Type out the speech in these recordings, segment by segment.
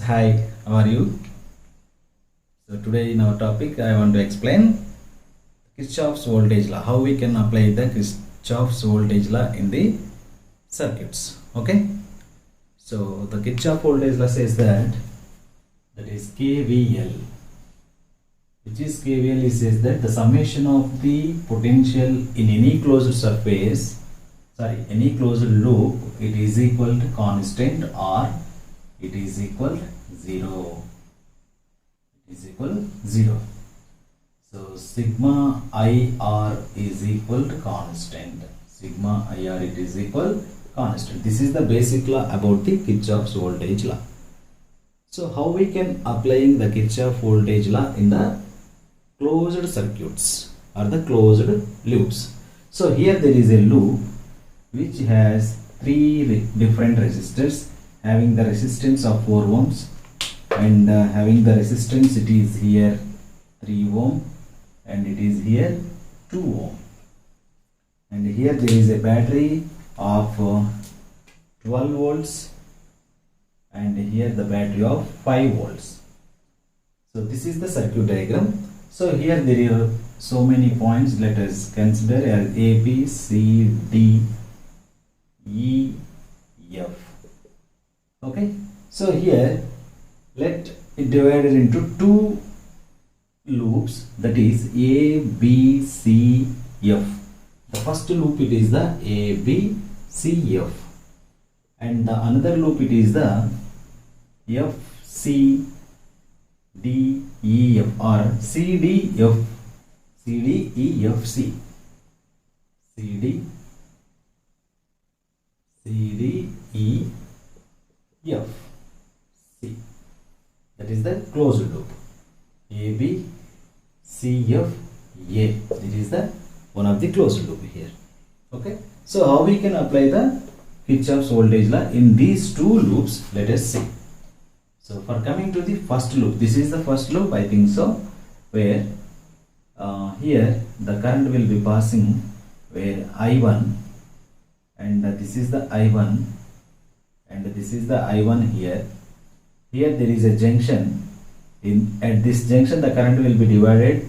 Hi, how are you? So today in our topic I want to explain Kirchhoff's voltage law, how we can apply the Kirchhoff's voltage law in the circuits. Okay, so the Kirchhoff voltage law says that is KVL, which is KVL. It says that the summation of the potential in any closed surface, any closed loop, it is equal to constant or it is equal 0. It is equal 0. So sigma IR is equal to constant. Sigma IR it is equal constant. This is the basic law about the Kirchhoff's voltage law. So how we can applying the Kirchhoff voltage law in the closed circuits or the closed loops. So here there is a loop which has three different resistors having the resistance of 4 ohms and having the resistance, it is here 3 ohm and it is here 2 ohm, and here there is a battery of 12 volts and here the battery of 5 volts. So this is the circuit diagram. So here there are so many points. Let us consider as A, B, C, D, E, F. Okay, so here let it divided into two loops, that is A, B, C, F. The first loop it is the A, B, C, F, and the another loop it is the F, C, D, E, F, or C, D, F, C, D, E, F, C, C, D, C, D, E, F, C. That is the closed loop. A, B, C, F, A. This is the one of the closed loop here. Okay. So how we can apply the Kirchhoff's voltage law in these two loops? Let us see. So for coming to the first loop, this is the first loop, I think so, where here the current will be passing where I1, and this is the I1 and this is the I1 here. Here there is a junction. At this junction the current will be divided,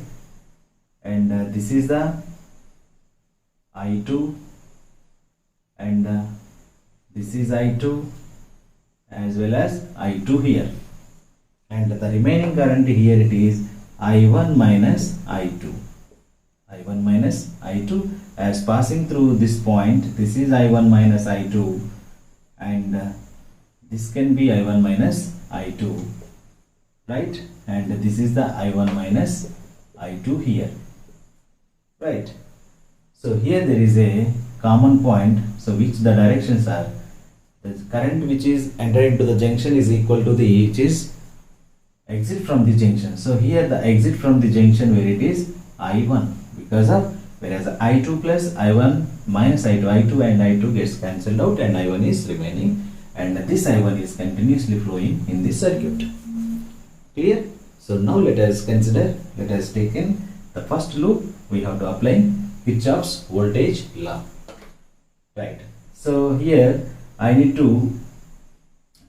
and this is the I2 and this is I2 as well as I2 here, and the remaining current here it is I1 minus I2. I1 minus I2 as passing through this point. This is I1 minus I2 and this can be I1 minus I2, right, and this is the I1 minus I2 here, right. So here there is a common point, so which the directions are the current which is entered into the junction is equal to the which is exit from the junction. So here the exit from the junction where it is I1, because of whereas I2 plus I1 minus I2 and I2 gets cancelled out and I1 is remaining, and this I1 is continuously flowing in this circuit. Clear? So now let us consider, let us take in the first loop. We have to apply Kirchhoff's voltage law, right. So here I need to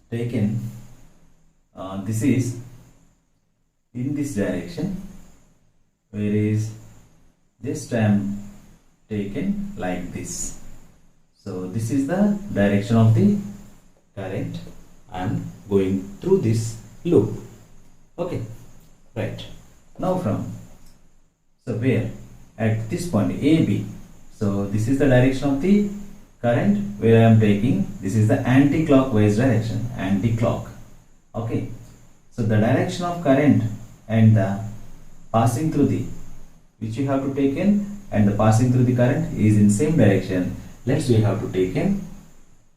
take in this is in this direction, whereas this time taken like this. So this is the direction of the current I am going through this loop. Okay, right. Now from, so where at this point AB, so this is the direction of the current where I am taking. This is the anti-clockwise direction, anti-clock. Okay, so the direction of current and the passing through the, which you have to take in, and the passing through the current is in same direction. Let's we have to take in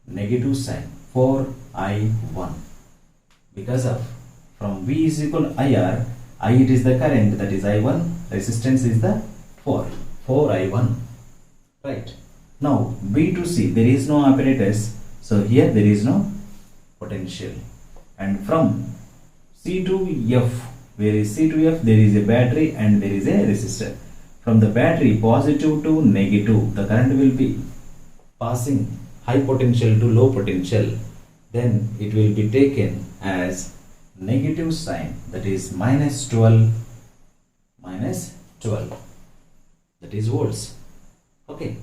negative sign for I1, because of from V is equal to IR, I it is the current, that is I1, resistance is the 4 I1, right. Now B to C, there is no apparatus, so here there is no potential, and from C to F, where is C to F, there is a battery and there is a resistor. From the battery positive to negative, the current will be passing high potential to low potential, then it will be taken as negative sign, that is minus 12, that is volts. Okay,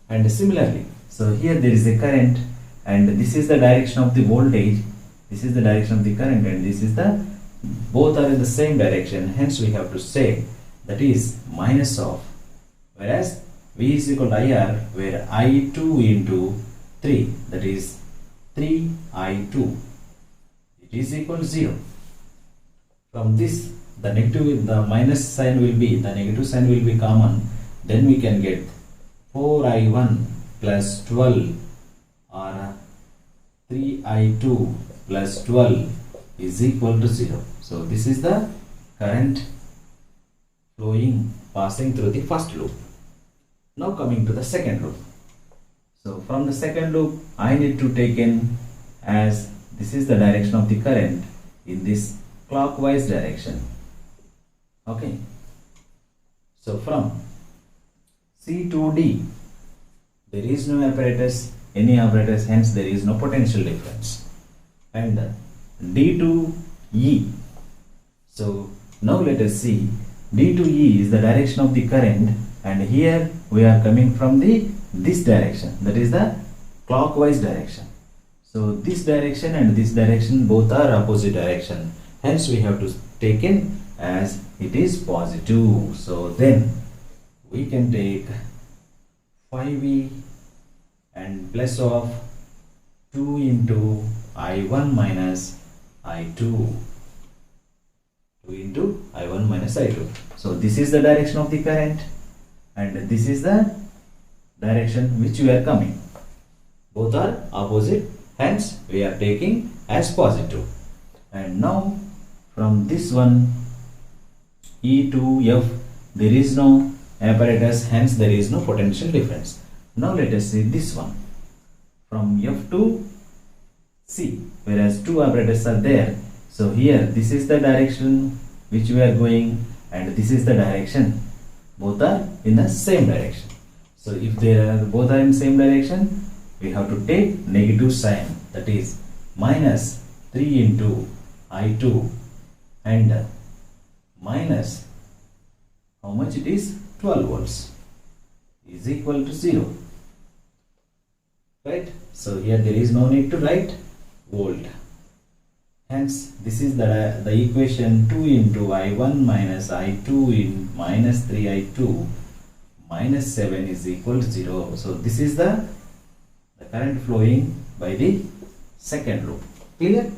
and similarly, so here there is a current, and this is the direction of the voltage, this is the direction of the current, and this is the, both are in the same direction, hence we have to say that is minus of, whereas V is equal to IR, where I2 into 3, that is 3I2, it is equal to 0. From this, the minus sign will be, the negative sign will be common, then we can get 4I1 plus 12 or 3I2 plus 12 is equal to 0. So this is the current flowing, passing through the first loop. Now coming to the second loop. So from the second loop, I need to take in as this is the direction of the current in this clockwise direction. Okay. So from C to D, there is no apparatus, any apparatus, hence there is no potential difference. And D to E. So now let us see, D to E is the direction of the current, and here we are coming from this direction, that is the clockwise direction. So this direction and this direction both are opposite direction, hence we have to take in as it is positive. So then we can take 5V and plus of 2 into I1 minus I2, 2 into I1 minus I2. So this is the direction of the current, and this is the direction which we are coming. Both are opposite, hence we are taking as positive. And now from this one, E to F, there is no apparatus, hence there is no potential difference. Now let us see this one, from F to C, whereas two apparatus are there. So here this is the direction which we are going, and this is the direction, both are in the same direction. So if both are in same direction, we have to take negative sign, that is minus 3 into I2 and minus, how much it is, 12 volts is equal to 0, right? So here there is no need to write volt, hence this is the equation 2 into I1 minus I2 in minus 3I2 minus 7 is equal to 0. So this is the current flowing by the second loop. Clear?